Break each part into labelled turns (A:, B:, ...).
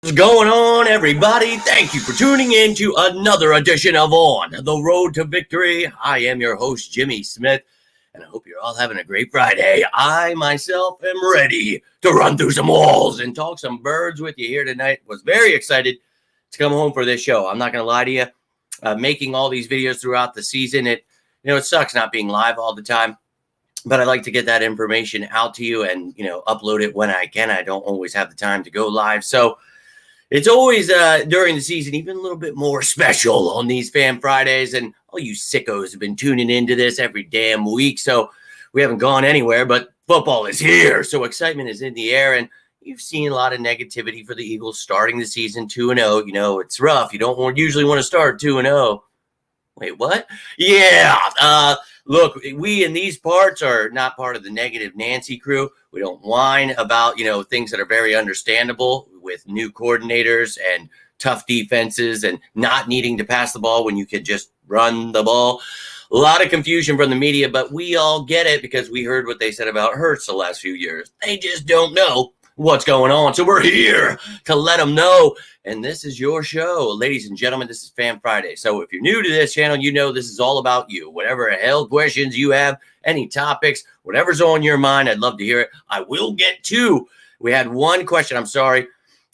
A: What's going on, everybody? Thank you for tuning in to another edition of On the Road to Victory. I am your host, Jimmy Smith, and I hope you're all having a great Friday. I, myself, am ready to run through some walls and talk some birds with you here tonight. Was very excited to come home for this show. I'm not going to lie to you. Making all these videos throughout the season, it sucks not being live all the time. But I like to get that information out to you and, upload it when I can. I don't always have the time to go live. So it's always during the season, even a little bit more special on these Fan Fridays. And all you sickos have been tuning into this every damn week. So we haven't gone anywhere, but football is here. So excitement is in the air. And you've seen a lot of negativity for the Eagles starting the season 2-0. It's rough. You don't usually want to start 2-0. Wait, what? Yeah. Look, we in these parts are not part of the negative Nancy crew. We don't whine about, things that are very understandable with new coordinators and tough defenses and not needing to pass the ball when you could just run the ball. A lot of confusion from the media, but we all get it because we heard what they said about Hurts the last few years. They just don't know what's going on. So we're here to let them know. And this is your show. Ladies and gentlemen, this is Fan Friday. So if you're new to this channel, this is all about you. Whatever hell questions you have, any topics, whatever's on your mind, I'd love to hear it. I will get to. We had one question. I'm sorry.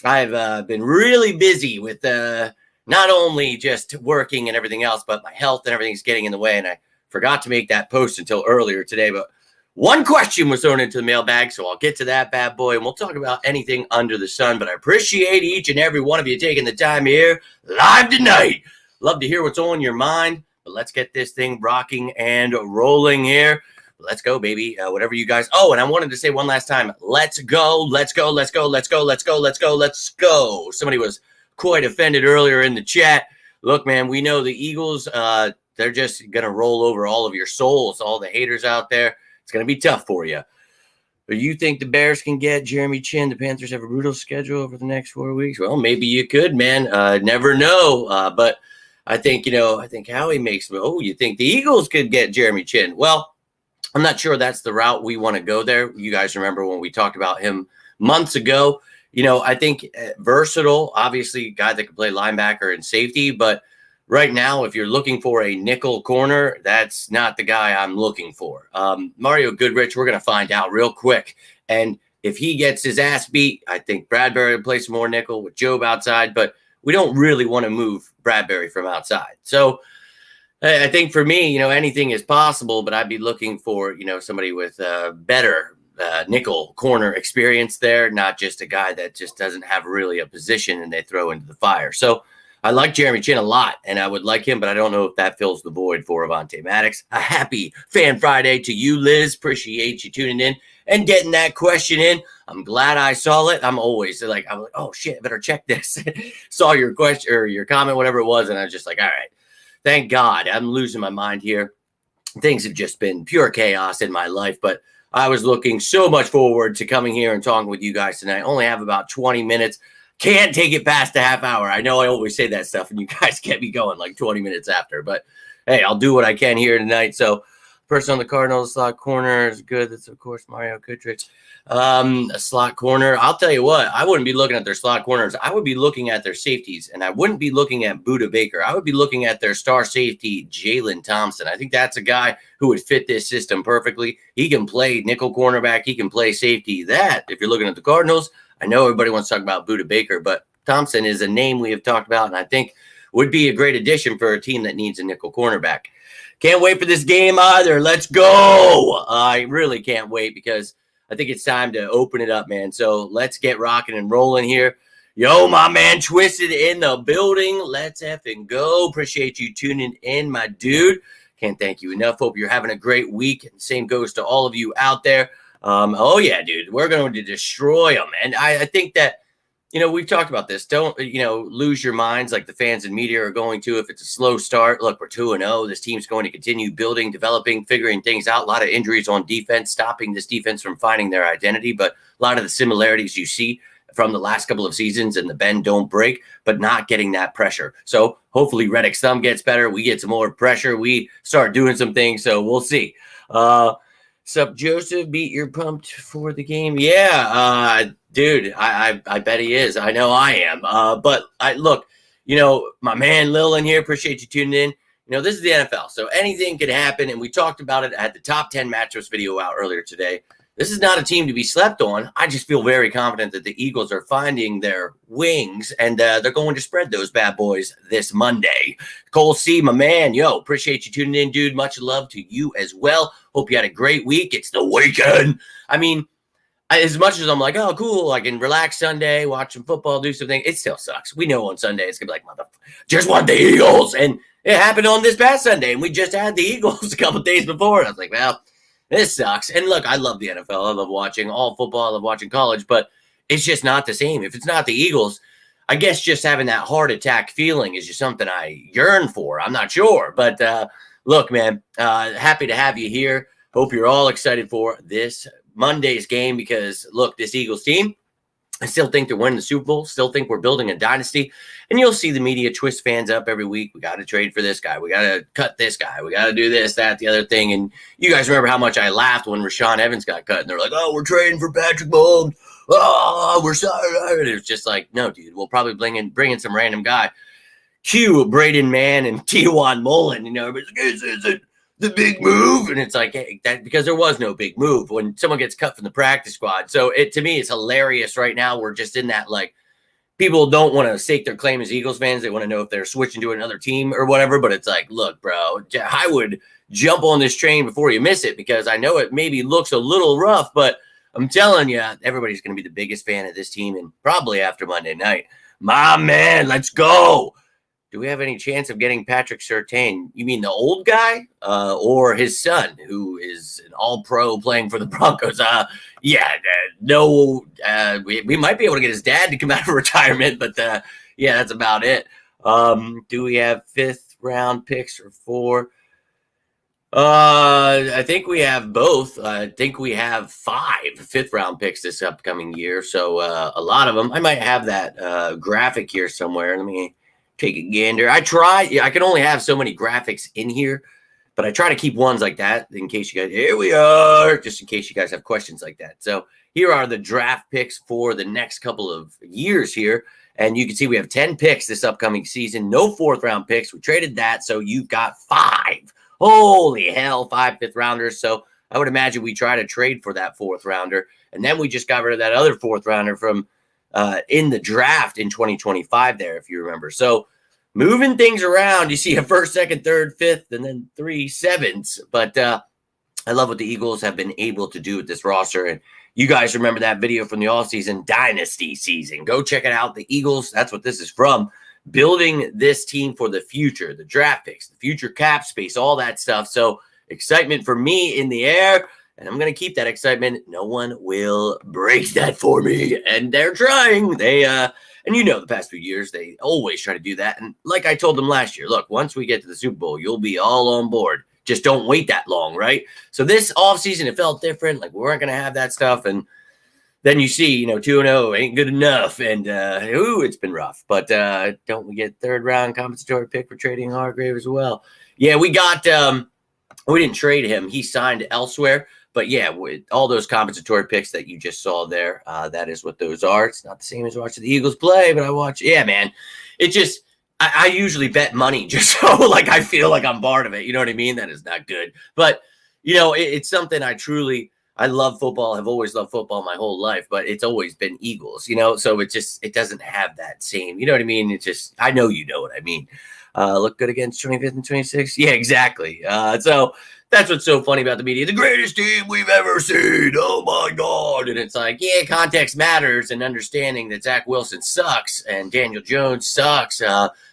A: I've been really busy with not only just working and everything else, but my health and everything's getting in the way. And I forgot to make that post until earlier today. But one question was thrown into the mailbag, so I'll get to that bad boy, and we'll talk about anything under the sun. But I appreciate each and every one of you taking the time here live tonight. Love to hear what's on your mind, but let's get this thing rocking and rolling here. Let's go, baby. Whatever you guys. Oh, and I wanted to say one last time, let's go, let's go, let's go, let's go, let's go, let's go, let's go. Somebody was quite offended earlier in the chat. Look, man, we know the Eagles, they're just going to roll over all of your souls, all the haters out there. It's going to be tough for you. But you think the Bears can get Jeremy Chin? The Panthers have a brutal schedule over the next 4 weeks. Well, maybe you could, man. Never know. But I think, I think Howie makes me. Oh, you think the Eagles could get Jeremy Chin? Well, I'm not sure that's the route we want to go there. You guys remember when we talked about him months ago? I think versatile, obviously, guy that can play linebacker and safety, but right now, if you're looking for a nickel corner, that's not the guy I'm looking for. Mario Goodrich, we're going to find out real quick. And if he gets his ass beat, I think Bradbury will play some more nickel with Job outside, but we don't really want to move Bradbury from outside. So I think for me, anything is possible, but I'd be looking for, somebody with better nickel corner experience there, not just a guy that just doesn't have really a position and they throw into the fire. So I like Jeremy Chin a lot, and I would like him, but I don't know if that fills the void for Avonte Maddox. A happy Fan Friday to you, Liz. Appreciate you tuning in and getting that question in. I'm glad I saw it. I'm always like, oh, shit, I better check this. Saw your question or your comment, whatever it was, and I was just like, all right, thank God. I'm losing my mind here. Things have just been pure chaos in my life, but I was looking so much forward to coming here and talking with you guys tonight. I only have about 20 minutes. Can't take it past a half hour. I know I always say that stuff, and you guys get me going like 20 minutes after. But, hey, I'll do what I can here tonight. So, person on the Cardinals slot corner is good. That's, of course, Mario Goodrich. A slot corner. I'll tell you what. I wouldn't be looking at their slot corners. I would be looking at their safeties, and I wouldn't be looking at Budda Baker. I would be looking at their star safety, Jalen Thompson. I think that's a guy who would fit this system perfectly. He can play nickel cornerback. He can play safety. That, if you're looking at the Cardinals, I know everybody wants to talk about Budda Baker, but Thompson is a name we have talked about, and I think would be a great addition for a team that needs a nickel cornerback. Can't wait for this game either. Let's go. I really can't wait because I think it's time to open it up, man. So let's get rocking and rolling here. Yo, my man Twisted in the building. Let's effing go. Appreciate you tuning in, my dude. Can't thank you enough. Hope you're having a great week. And same goes to all of you out there. Oh, yeah, dude, we're going to destroy them. And I think that, we've talked about this. Don't, lose your minds like the fans and media are going to if it's a slow start. Look, we're 2-0. This team's going to continue building, developing, figuring things out. A lot of injuries on defense, stopping this defense from finding their identity. But a lot of the similarities you see from the last couple of seasons and the bend don't break, but not getting that pressure. So hopefully Reddick's thumb gets better. We get some more pressure. We start doing some things. So we'll see. Sup, Joseph? Beat you're pumped for the game? Yeah, dude. I bet he is. I know I am. But I look, my man Lil in here. Appreciate you tuning in. This is the NFL, so anything could happen, and we talked about it at the top 10 matchups video out earlier today. This is not a team to be slept on. I just feel very confident that the Eagles are finding their wings, and they're going to spread those bad boys this Monday. Cole C, my man, appreciate you tuning in, dude. Much love to you as well. Hope you had a great week. It's the weekend. I mean, as much as I'm like, oh, cool, I can relax Sunday, watch some football, do something, it still sucks. We know on Sunday it's going to be like, just want the Eagles. And it happened on this past Sunday, and we just had the Eagles a couple of days before. And I was like, well, this sucks. And look, I love the NFL. I love watching all football. I love watching college, but it's just not the same. If it's not the Eagles, I guess just having that heart attack feeling is just something I yearn for. I'm not sure. But look, man, happy to have you here. Hope you're all excited for this Monday's game because, look, this Eagles team, I still think they're winning the Super Bowl, still think we're building a dynasty, and you'll see the media twist fans up every week. We got to trade for this guy. We got to cut this guy. We got to do this, that, the other thing, and you guys remember how much I laughed when Rashaan Evans got cut, and they're like, oh, we're trading for Patrick Mahomes. Oh, we're sorry. And it's just like, no, dude, we'll probably bring in some random guy. Cue Braden Mann and T.Y. Mullen, everybody's like, this isn't the big move, and it's like, hey, that because there was no big move when someone gets cut from the practice squad. So to me, it's hilarious right now. We're just in that, like, people don't want to stake their claim as Eagles fans. They want to know if they're switching to another team or whatever. But it's like, look, bro, I would jump on this train before you miss it because I know it maybe looks a little rough, but I'm telling you, everybody's going to be the biggest fan of this team, and probably after Monday night. My man, let's go. Do we have any chance of getting Patrick Surtain? You mean the old guy or his son, who is an all-pro playing for the Broncos? No. We might be able to get his dad to come out of retirement, but yeah, that's about it. Do we have fifth-round picks or four? I think we have both. I think we have 5 fifth-round picks this upcoming year, so a lot of them. I might have that graphic here somewhere. Let me take a gander. I can only have so many graphics in here, but I try to keep ones like that in case you guys, here we are, just in case you guys have questions like that. So here are the draft picks for the next couple of years here. And you can see we have 10 picks this upcoming season, no 4th round picks. We traded that. So you've got 5. Holy hell, 5 fifth rounders. So I would imagine we try to trade for that 4th rounder. And then we just got rid of that other 4th rounder from in the draft in 2025 there, if you remember. So moving things around, you see a 1st, 2nd, 3rd, 5th, and then 3 7s. But I love what the Eagles have been able to do with this roster. And you guys remember that video from the offseason, Dynasty season. Go check it out. The Eagles, that's what this is from. Building this team for the future, the draft picks, the future cap space, all that stuff. So excitement for me in the air. And I'm going to keep that excitement. No one will break that for me. And they're trying. And the past few years, they always try to do that. And like I told them last year, look, once we get to the Super Bowl, you'll be all on board. Just don't wait that long, right? So this offseason, it felt different. Like we weren't going to have that stuff. And then you see, 2-0 ain't good enough. And, it's been rough. But don't we get 3rd round compensatory pick for trading Hargrave as well? Yeah, we got we didn't trade him. He signed elsewhere. But yeah, with all those compensatory picks that you just saw there, that is what those are. It's not the same as watching the Eagles play, but I watch. Yeah, man. It just, I usually bet money just so like I feel like I'm part of it. You know what I mean? That is not good. But, it's something I love football. I've always loved football my whole life, but it's always been Eagles, so it doesn't have that same, you know what I mean? It's just, I know you know what I mean. Look good against 25th and 26th. Yeah, exactly. So that's what's so funny about the media. The greatest team we've ever seen. Oh, my God. And it's like, yeah, context matters and understanding that Zach Wilson sucks and Daniel Jones sucks.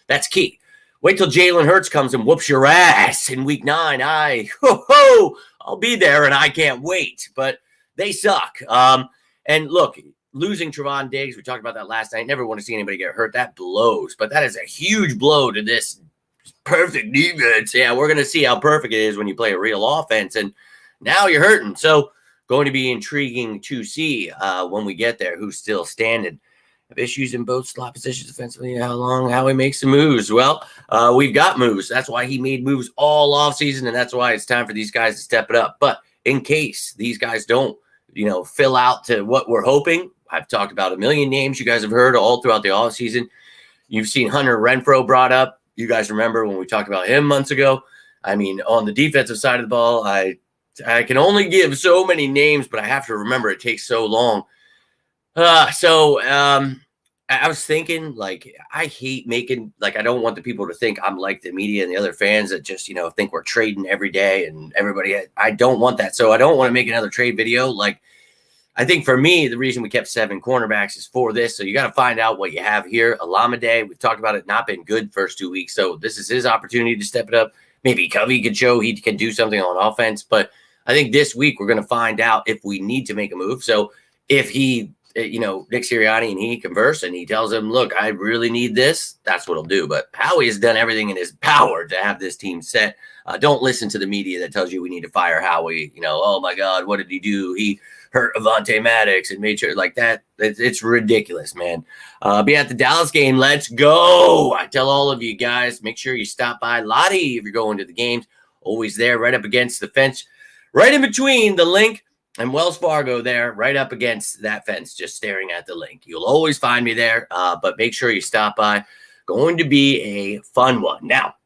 A: That's key. Wait till Jalen Hurts comes and whoops your ass in week 9. I'll be there and I can't wait. But they suck. And look, losing Trevon Diggs, we talked about that last night. Never want to see anybody get hurt. That blows. But that is a huge blow to this perfect defense. Yeah, we're going to see how perfect it is when you play a real offense. And now you're hurting. So going to be intriguing to see when we get there who's still standing. Have issues in both slot positions defensively. How he makes some moves. Well, we've got moves. That's why he made moves all offseason, and that's why it's time for these guys to step it up. But in case these guys don't, fill out to what we're hoping. I've talked about a million names you guys have heard all throughout the offseason. You've seen Hunter Renfrow brought up. You guys remember when we talked about him months ago. I mean, on the defensive side of the ball, I can only give so many names, but I have to remember it takes so long. I was thinking, I hate making, I don't want the people to think I'm like the media and the other fans that just, think we're trading every day and everybody. I don't want that. So I don't want to make another trade video. I think for me, the reason we kept 7 cornerbacks is for this. So you got to find out what you have here. Alameda, we've talked about it, not been good first 2 weeks. So this is his opportunity to step it up. Maybe Covey could show he can do something on offense. But I think this week we're going to find out if we need to make a move. So if he, Nick Sirianni and he converse and he tells him, look, I really need this, that's what he'll do. But Howie has done everything in his power to have this team set. Don't listen to the media that tells you we need to fire Howie. Oh, my God, what did he do? He hurt Avonte Maddox and made sure like that. It's ridiculous, man. Be at the Dallas game. Let's go. I tell all of you guys, make sure you stop by Lottie if you're going to the games. Always there, right up against the fence, right in between the link and Wells Fargo there, right up against that fence, just staring at the link. You'll always find me there, but make sure you stop by. Going to be a fun one. Now,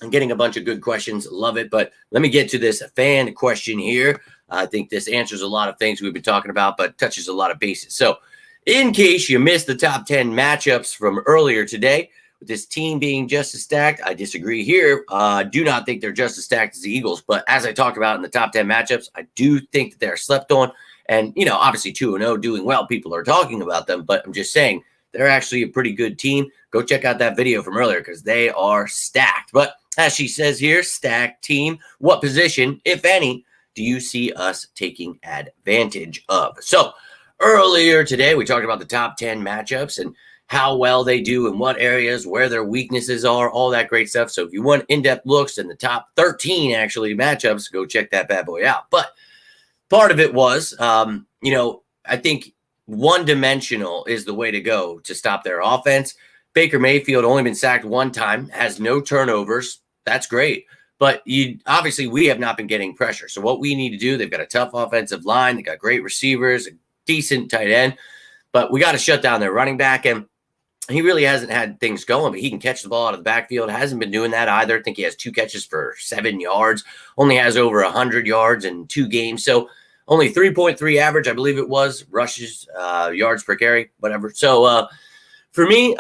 A: I'm getting a bunch of good questions. Love it. But let me get to this fan question here. I think this answers a lot of things we've been talking about, but touches a lot of bases. So in case you missed the top 10 matchups from earlier today, with this team being just as stacked, I disagree here. Do not think they're just as stacked as the Eagles. But as I talked about in the top 10 matchups, I do think that they're slept on. And, obviously 2-0 doing well. People are talking about them. But I'm just saying they're actually a pretty good team. Go check out that video from earlier because they are stacked. But as she says here, stacked team. What position, if any, do you see us taking advantage of? So earlier today, we talked about the top 10 matchups and how well they do in what areas, where their weaknesses are, all that great stuff. So if you want in-depth looks in the top 13, actually, matchups, go check that bad boy out. But part of it was, I think one-dimensional is the way to go to stop their offense. Baker Mayfield only been sacked one time, has no turnovers. That's great. But obviously, we have not been getting pressure. So what we need to do, they've got a tough offensive line. They got great receivers, a decent tight end. But we got to shut down their running back. And he really hasn't had things going, but he can catch the ball out of the backfield. Hasn't been doing that either. I think he has 2 catches for 7 yards. Only has over 100 yards in 2 games. So only 3.3 average, I believe it was, rushes, yards per carry, whatever. So for me,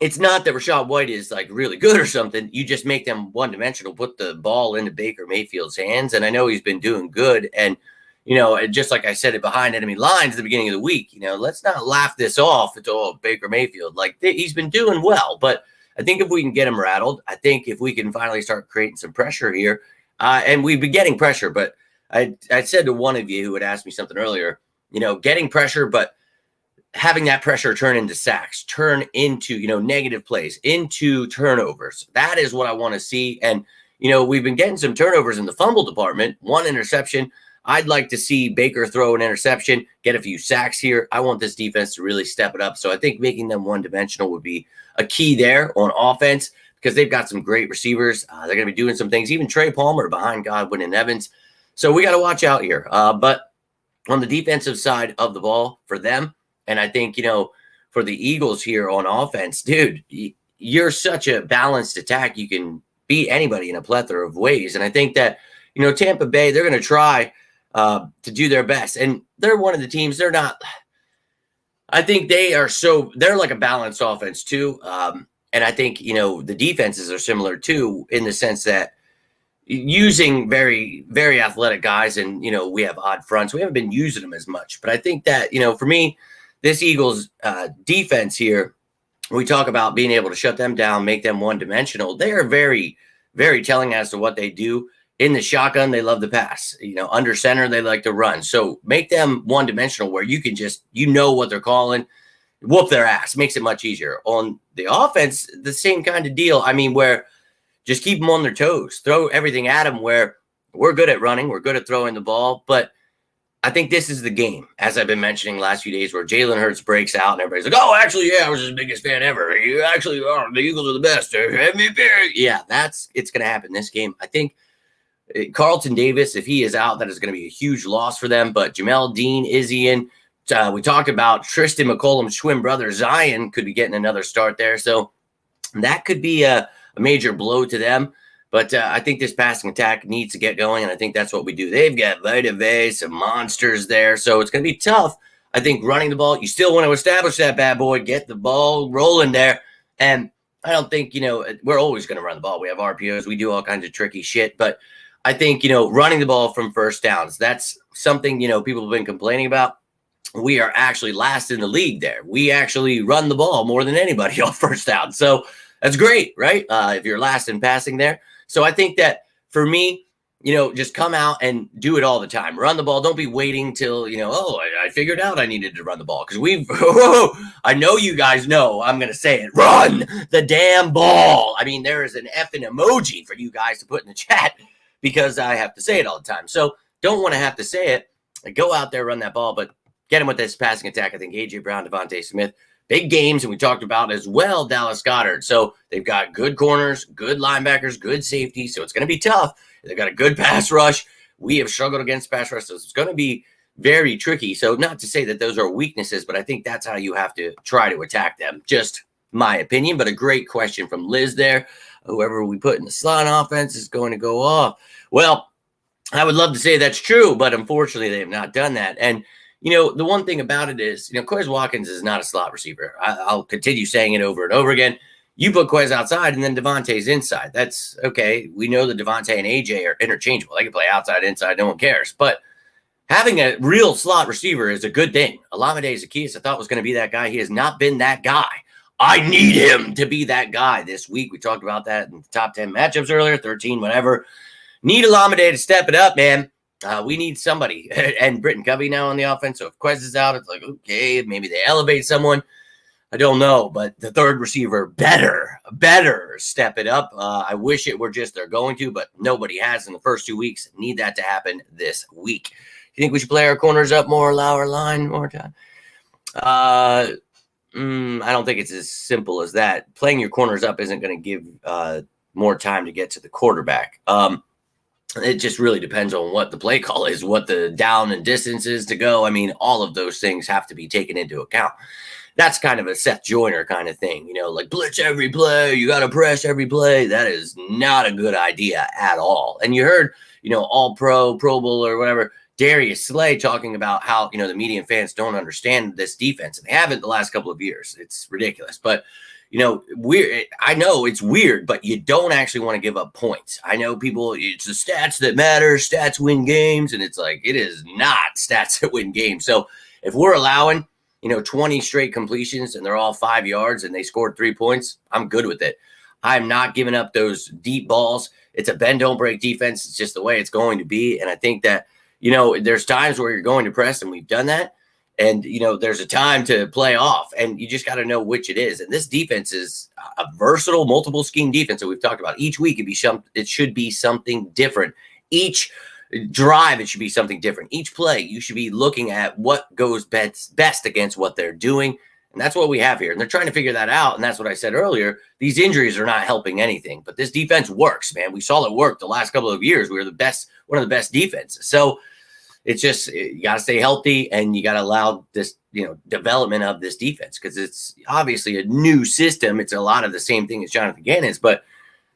A: it's not that Rachaad White is really good or something. You just make them one-dimensional, put the ball into Baker Mayfield's hands. And I know he's been doing good. And just like I said it behind enemy lines at the beginning of the week, let's not laugh this off. It's all Baker Mayfield. He's been doing well, but I think if we can get him rattled, I think if we can finally start creating some pressure here, and we've been getting pressure, but I said to one of you who had asked me something earlier, getting pressure, but having that pressure turn into sacks, turn into, negative plays, into turnovers. That is what I want to see. And, we've been getting some turnovers in the fumble department, 1 interception. I'd like to see Baker throw an interception, get a few sacks here. I want this defense to really step it up. So I think making them one-dimensional would be a key there on offense because they've got some great receivers. They're going to be doing some things. Even Trey Palmer behind Godwin and Evans. So we got to watch out here. But on the defensive side of the ball for them, and I think, for the Eagles here on offense, dude, you're such a balanced attack. You can beat anybody in a plethora of ways. And I think that, Tampa Bay, they're going to try to do their best. And they're one of the teams, they're not, I think they're like a balanced offense too. And I think, the defenses are similar too, in the sense that using very, very athletic guys and, we have odd fronts. We haven't been using them as much, but I think that, for me, this Eagles defense here, we talk about being able to shut them down, make them one-dimensional. They are very, very telling as to what they do. In the shotgun, they love the pass. Under center, they like to run. So make them one-dimensional where you can just, what they're calling, whoop their ass. Makes it much easier. On the offense, the same kind of deal. I mean, where just keep them on their toes. Throw everything at them where we're good at running. We're good at throwing the ball. But I think this is the game, as I've been mentioning last few days, where Jalen Hurts breaks out and everybody's like, oh, actually, yeah, I was his biggest fan ever. You actually are. The Eagles are the best. MVP. Yeah, it's going to happen this game. I think Carlton Davis, if he is out, that is going to be a huge loss for them. But Jamel Dean is in. We talked about Tristan McCollum's twin brother, Zion, could be getting another start there. So that could be a major blow to them. But I think this passing attack needs to get going, and I think that's what we do. They've got Vita Vea, some monsters there. So it's going to be tough. I think running the ball, you still want to establish that bad boy, get the ball rolling there. And I don't think, we're always going to run the ball. We have RPOs. We do all kinds of tricky shit. But I think, running the ball from first downs, that's something, people have been complaining about. We are actually last in the league there. We actually run the ball more than anybody on first down. So that's great, right? If you're last in passing there. So I think that for me, just come out and do it all the time. Run the ball. Don't be waiting till, I figured out I needed to run the ball. Because I know you guys know, I'm going to say it. Run the damn ball. I mean, there is an effing emoji for you guys to put in the chat because I have to say it all the time. So don't want to have to say it. Go out there, run that ball, but get him with this passing attack. I think A.J. Brown, Devontae Smith, big games, and we talked about as well Dallas Goedert. So they've got good corners, good linebackers, good safety. So it's going to be tough. They've got a good pass rush. We have struggled against pass rush, so it's going to be very tricky. So not to say that those are weaknesses, but I think that's how you have to try to attack them. Just my opinion, but a great question from Liz there. Whoever we put in the slot offense is going to go off. Well, I would love to say that's true, but unfortunately they have not done that. And the one thing about it is, Quez Watkins is not a slot receiver. I'll continue saying it over and over again. You put Quez outside and then Devontae's inside. That's okay. We know that Devontae and AJ are interchangeable. They can play outside, inside. No one cares. But having a real slot receiver is a good thing. Olamide Zaccheaus, I thought, was going to be that guy. He has not been that guy. I need him to be that guy this week. We talked about that in the top 10 matchups earlier, 13, whatever. Need Olamide to step it up, man. We need somebody. And Britton Covey now on the offense. So if Quez is out, it's like, okay, maybe they elevate someone. I don't know, but the third receiver better step it up. I wish it were just they're going to, but nobody has in the first 2 weeks. Need that to happen this week. You think we should play our corners up more, allow our line more time? I don't think it's as simple as that. Playing your corners up isn't going to give more time to get to the quarterback. It just really depends on what the play call is, what the down and distance is to go. I mean, all of those things have to be taken into account. That's kind of a Seth Joyner kind of thing, like blitz every play. You got to press every play. That is not a good idea at all. And you heard, all Pro Bowl or whatever, Darius Slay talking about how, the median fans don't understand this defense. And they haven't the last couple of years. It's ridiculous. But, I know it's weird, but you don't actually want to give up points. I know people, it's the stats that matter. Stats win games. And it's like, it is not stats that win games. So if we're allowing, 20 straight completions and they're all 5 yards and they scored 3 points, I'm good with it. I'm not giving up those deep balls. It's a bend, don't break defense. It's just the way it's going to be. And I think that, there's times where you're going to press, and we've done that. And, there's a time to play off, and you just got to know which it is. And this defense is a versatile, multiple scheme defense that we've talked about. Each week it should be something different. Each drive, it should be something different. Each play, you should be looking at what goes best against what they're doing. And that's what we have here. And they're trying to figure that out. And that's what I said earlier. These injuries are not helping anything. But this defense works, man. We saw it work the last couple of years. We were one of the best defenses. So it's just, you got to stay healthy, and you got to allow this, development of this defense, because it's obviously a new system. It's a lot of the same thing as Jonathan Gannon's, but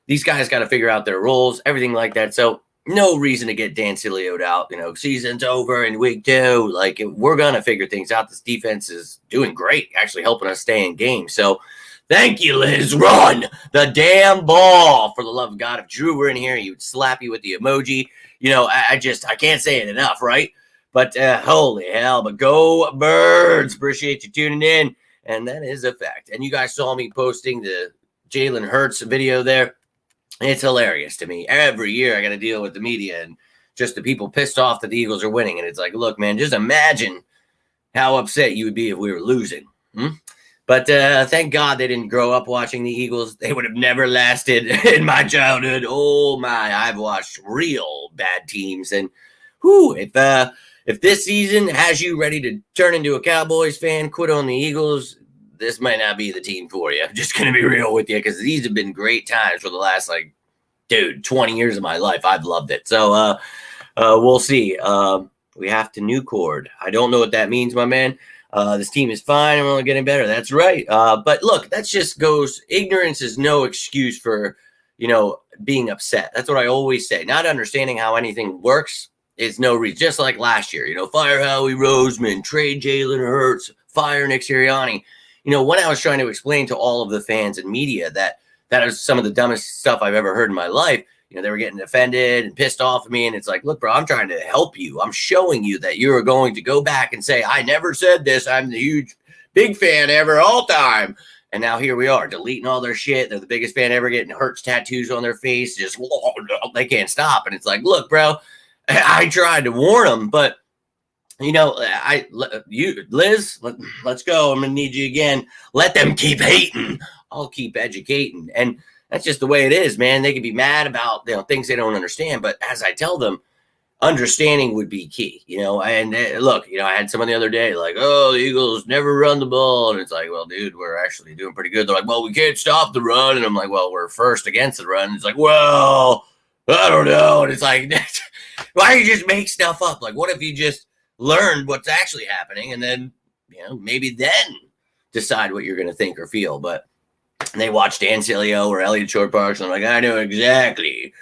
A: these guys got to figure out their roles, everything like that. So no reason to get Dan Silio'd out. Season's over in week 2. Like, we're going to figure things out. This defense is doing great, actually helping us stay in game. So thank you, Liz. Run the damn ball, for the love of God. If Drew were in here, he would slap you with the emoji. I can't say it enough, right? But holy hell, but go Birds. Appreciate you tuning in. And that is a fact. And you guys saw me posting the Jalen Hurts video there. It's hilarious to me. Every year I got to deal with the media and just the people pissed off that the Eagles are winning. And it's like, look, man, just imagine how upset you would be if we were losing. But thank God they didn't grow up watching the Eagles. They would have never lasted in my childhood. Oh, my. I've watched real bad teams. And if this season has you ready to turn into a Cowboys fan, quit on the Eagles, this might not be the team for you. I'm just going to be real with you, because these have been great times for the last, dude, 20 years of my life. I've loved it. So we'll see. We have to new cord. I don't know what that means, my man. This team is fine. I'm only getting better. That's right. But look, that just goes, ignorance is no excuse for, being upset. That's what I always say. Not understanding how anything works is no reason. Just like last year, fire Howie Roseman, trade Jalen Hurts, fire Nick Sirianni. When I was trying to explain to all of the fans and media that is some of the dumbest stuff I've ever heard in my life, they were getting offended and pissed off at me. And it's like, look, bro, I'm trying to help you. I'm showing you that you are going to go back and say, I never said this. I'm the huge, big fan ever, all time. And now here we are, deleting all their shit. They're the biggest fan ever, getting Hurts tattoos on their face. Just, they can't stop. And it's like, look, bro, I tried to warn them, but, Liz, let's go. I'm going to need you again. Let them keep hating. I'll keep educating. And that's just the way it is, man. They can be mad about things they don't understand. But as I tell them, understanding would be key, and look, I had someone the other day like, oh, the Eagles never run the ball. And it's like, well, dude, we're actually doing pretty good. They're like, well, we can't stop the run. And I'm like, well, we're first against the run. And it's like, well, I don't know. And it's like, why do you just make stuff up? Like, what if you just learned what's actually happening and then, maybe then decide what you're going to think or feel. But they watch Dan Sileo or Elliot Short Parks, and I'm like, I know exactly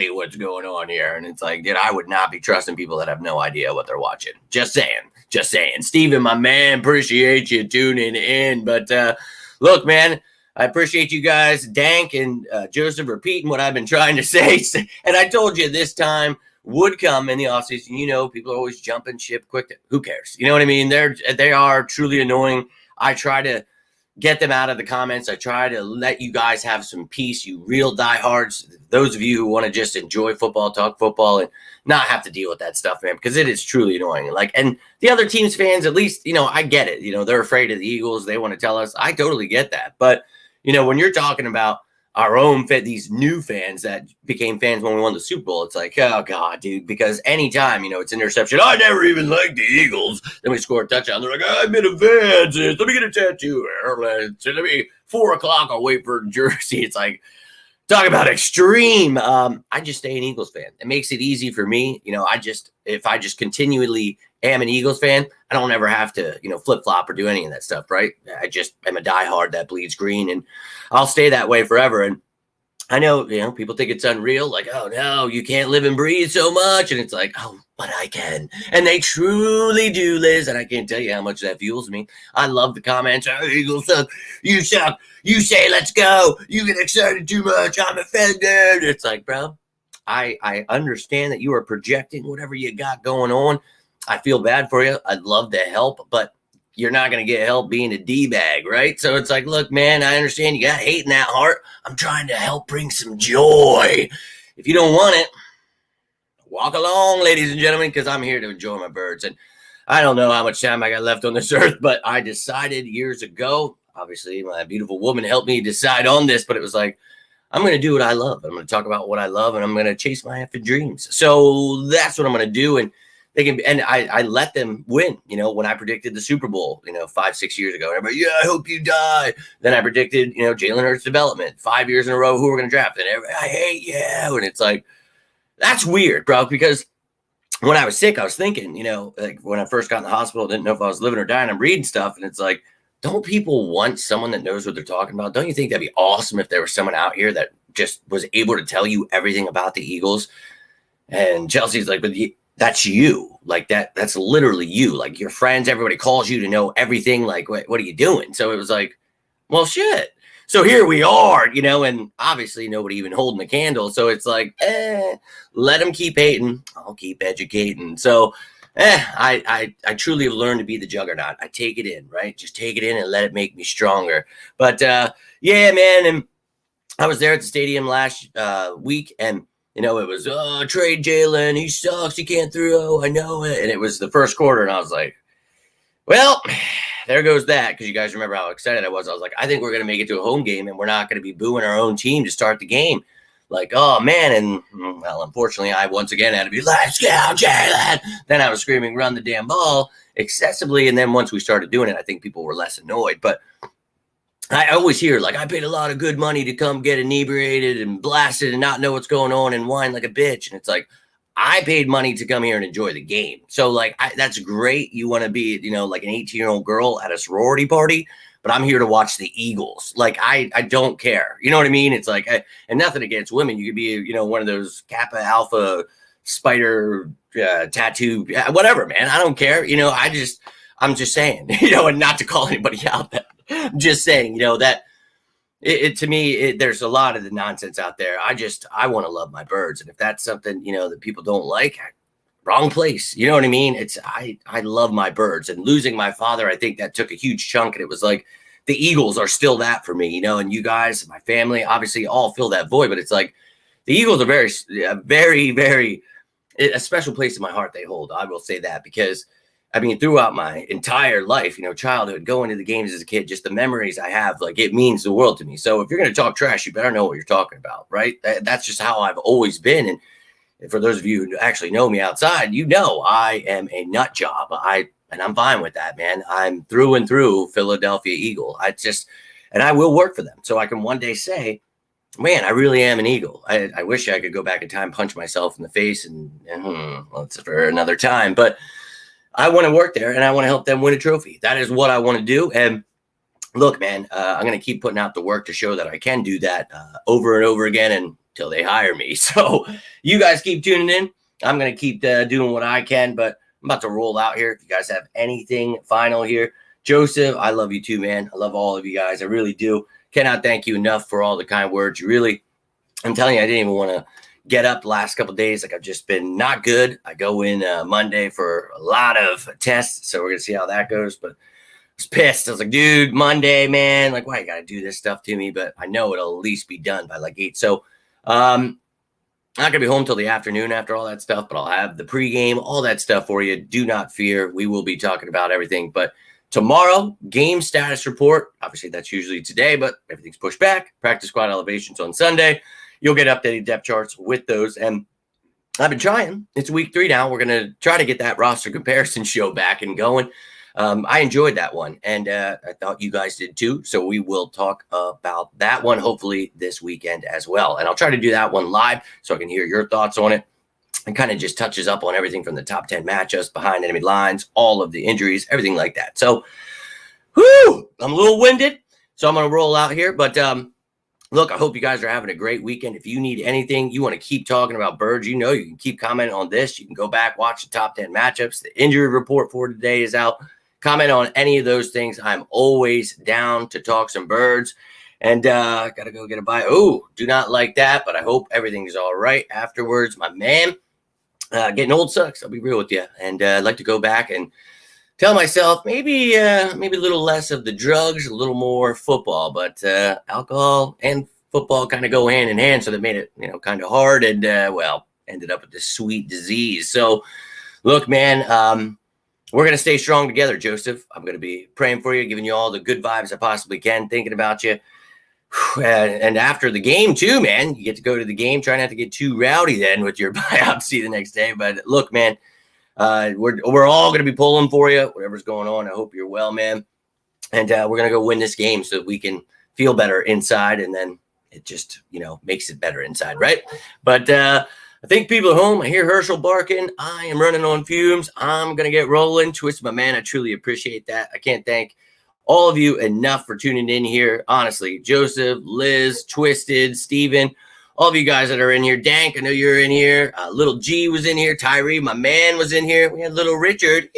A: what's going on here. And it's like, dude, I would not be trusting people that have no idea what they're watching. Just saying. Steven, my man, appreciate you tuning in. But look, man, I appreciate you guys, Dank and Joseph, repeating what I've been trying to say. And I told you this time would come in the offseason. People are always jumping ship quick. Who cares? You know what I mean? They are truly annoying. I try to get them out of the comments. I try to let you guys have some peace, you real diehards, those of you who want to just enjoy football, talk football, and not have to deal with that stuff, man, because it is truly annoying. And the other team's fans, at least, I get it. They're afraid of the Eagles. They want to tell us. I totally get that. But, when you're talking about our own these new fans that became fans when we won the Super Bowl, it's like, oh, God, dude, because anytime, it's interception, I never even liked the Eagles. Then we score a touchdown. They're like, I've been a fan since. Let me get a tattoo. Let me, 4 o'clock, I'll wait for a jersey. It's like, talk about extreme. I just stay an Eagles fan. It makes it easy for me. If I just continually am an Eagles fan, I don't ever have to, flip-flop or do any of that stuff, right? I just am a diehard that bleeds green, and I'll stay that way forever. And I know, people think it's unreal, like, oh, no, you can't live and breathe so much. And it's like, oh, but I can. And they truly do, Liz, and I can't tell you how much that fuels me. I love the comments, oh, Eagles suck, you suck, you say let's go, you get excited too much, I'm offended. It's like, bro, I understand that you are projecting whatever you got going on. I feel bad for you. I'd love to help, but you're not going to get help being a D-bag, right? So it's like, look, man, I understand you got hate in that heart. I'm trying to help bring some joy. If you don't want it, walk along, ladies and gentlemen, because I'm here to enjoy my birds. And I don't know how much time I got left on this earth, but I decided years ago, obviously my beautiful woman helped me decide on this, but it was like, I'm going to do what I love. I'm going to talk about what I love, and I'm going to chase my effing dreams. So that's what I'm going to do. And I let them win, when I predicted the Super Bowl, 5-6 years ago. Everybody, yeah, I hope you die. Then I predicted, Jalen Hurts development 5 years in a row, who we're going to draft. And I hate you. And it's like, that's weird, bro, because when I was sick, I was thinking, like when I first got in the hospital, didn't know if I was living or dying. I'm reading stuff, and it's like, don't people want someone that knows what they're talking about? Don't you think that'd be awesome if there was someone out here that just was able to tell you everything about the Eagles? And Chelsea's like, but that's you. Like that's literally you. Like your friends, everybody calls you to know everything. Like, what are you doing? So it was like, well, shit. So here we are, and obviously nobody even holding the candle. So it's like, let them keep hating. I'll keep educating. So I truly have learned to be the juggernaut. I take it in, right? Just take it in and let it make me stronger. But yeah, man. And I was there at the stadium last week, and it was, trade Jalen. He sucks. He can't throw. I know it. And it was the first quarter, and I was like, well, there goes that, because you guys remember how excited I was. I was like, I think we're going to make it to a home game, and we're not going to be booing our own team to start the game. Like, oh, man. And, well, unfortunately, I once again had to be, let's go, Jalen. Then I was screaming, run the damn ball excessively. And then once we started doing it, I think people were less annoyed. But I always hear, like, I paid a lot of good money to come get inebriated and blasted and not know what's going on and whine like a bitch. And it's like, I paid money to come here and enjoy the game. So, like, that's great. You want to be, like an 18-year-old girl at a sorority party, but I'm here to watch the Eagles. Like, I don't care. You know what I mean? It's like, and nothing against women. You could be, one of those Kappa Alpha spider tattoo, whatever, man. I don't care. I'm just saying, and not to call anybody out that. I'm just saying, that to me, there's a lot of the nonsense out there. I want to love my birds. And if that's something, that people don't like, wrong place. You know what I mean? I love my birds, and losing my father, I think that took a huge chunk. And it was like, the Eagles are still that for me, and you guys, my family, obviously all fill that void, but it's like the Eagles are very, very, very, a special place in my heart they hold. I will say that because throughout my entire life, childhood, going to the games as a kid, just the memories I have, like, it means the world to me. So if you're going to talk trash, you better know what you're talking about, right? That's just how I've always been. And for those of you who actually know me outside, I am a nut job. And I'm fine with that, man. I'm through and through Philadelphia Eagle. And I will work for them. So I can one day say, man, I really am an Eagle. I wish I could go back in time, punch myself in the face, and well, it's for another time. But I want to work there, and I want to help them win a trophy. That is what I want to do. And look, man, I'm going to keep putting out the work to show that I can do that over and over again until they hire me. So you guys keep tuning in. I'm going to keep doing what I can, but I'm about to roll out here. If you guys have anything final here, Joseph, I love you too, man. I love all of you guys. I really do. Cannot thank you enough for all the kind words. I'm telling you, I didn't even want to get up the last couple of days. Like, I've just been not good. I go in Monday for a lot of tests, so we're gonna see how that goes. But I was pissed. I was like, dude, Monday, man, like, why you gotta do this stuff to me? But I know it'll at least be done by like 8. So not gonna be home till the afternoon after all that stuff, but I'll have the pregame, all that stuff for you. Do not fear. We will be talking about everything. But tomorrow, game status report. Obviously, that's usually today, but everything's pushed back. Practice squad elevations on Sunday. You'll get updated depth charts with those. And I've been trying. It's week 3 now. We're going to try to get that roster comparison show back and going. I enjoyed that one, and I thought you guys did too. So we will talk about that one hopefully this weekend as well. And I'll try to do that one live so I can hear your thoughts on it. It kind of just touches up on everything from the top 10 matchups, behind enemy lines, all of the injuries, everything like that. So, I'm a little winded, so I'm going to roll out here. But look, I hope you guys are having a great weekend. If you need anything, you want to keep talking about birds, you can keep commenting on this. You can go back, watch the top 10 matchups. The injury report for today is out. Comment on any of those things. I'm always down to talk some birds. And got to go get a bite. Oh, do not like that, but I hope everything's all right afterwards, my man. Getting old sucks. I'll be real with you. And I'd like to go back and tell myself maybe a little less of the drugs, a little more football, but alcohol and football kind of go hand in hand. So that made it, kind of hard, and ended up with this sweet disease. So look, man, we're going to stay strong together, Joseph. I'm going to be praying for you, giving you all the good vibes I possibly can, thinking about you. And after the game too, man, you get to go to the game. Try not to get too rowdy then with your biopsy the next day. But look, man, we're all going to be pulling for you, whatever's going on. I hope you're well, man. And we're going to go win this game so that we can feel better inside. And then it just, makes it better inside, right? But I think people at home, I hear Herschel barking. I am running on fumes. I'm going to get rolling. Twist, my man, I truly appreciate that. I can't thank all of you enough for tuning in here. Honestly, Joseph, Liz, Twisted, Steven, all of you guys that are in here. Dank, I know you're in here. Little G was in here. Tyree, my man, was in here. We had little Richard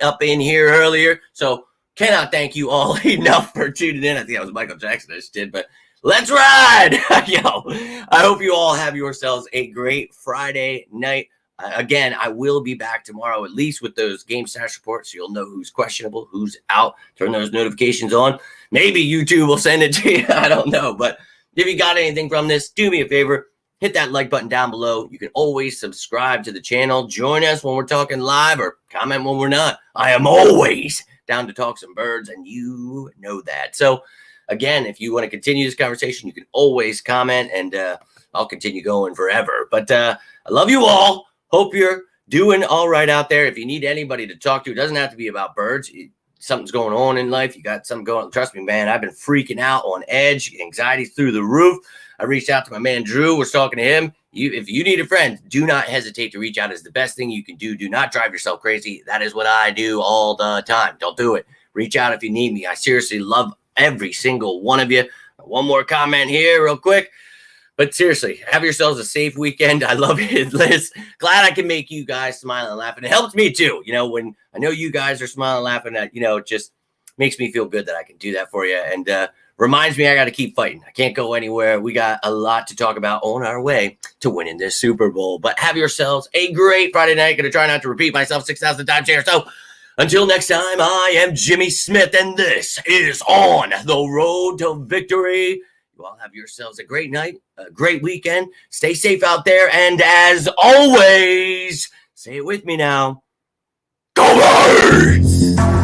A: up in here earlier. So cannot thank you all enough for tuning in. I think that was Michael Jackson I just did, but let's ride. I hope you all have yourselves a great Friday night. Again, I will be back tomorrow, at least with those game status reports, so you'll know who's questionable, who's out. Turn those notifications on. Maybe YouTube will send it to you. I don't know. But if you got anything from this, do me a favor. Hit that like button down below. You can always subscribe to the channel. Join us when we're talking live, or comment when we're not. I am always down to talk some birds, and you know that. So, again, if you want to continue this conversation, you can always comment, and I'll continue going forever. But I love you all. Hope you're doing all right out there. If you need anybody to talk to, it doesn't have to be about birds. something's going on in life, you got something going on, trust me, man, I've been freaking out, on edge, anxiety through the roof. I reached out to my man Drew, was talking to him. If you need a friend, do not hesitate to reach out. It's the best thing you can do. Do not drive yourself crazy. That is what I do all the time. Don't do it. Reach out if you need me. I seriously love every single one of you. One more comment here real quick. But seriously, have yourselves a safe weekend. I love it, Liz. Glad I can make you guys smile and laugh. And it helps me too. When I know you guys are smiling and laughing, it just makes me feel good that I can do that for you. And reminds me I got to keep fighting. I can't go anywhere. We got a lot to talk about on our way to winning this Super Bowl. But have yourselves a great Friday night. Going to try not to repeat myself 6,000 times here. So until next time, I am Jimmy Smith, and this is On the Road to Victory. You all have yourselves a great night, a great weekend. Stay safe out there. And as always, say it with me now. Go Birds!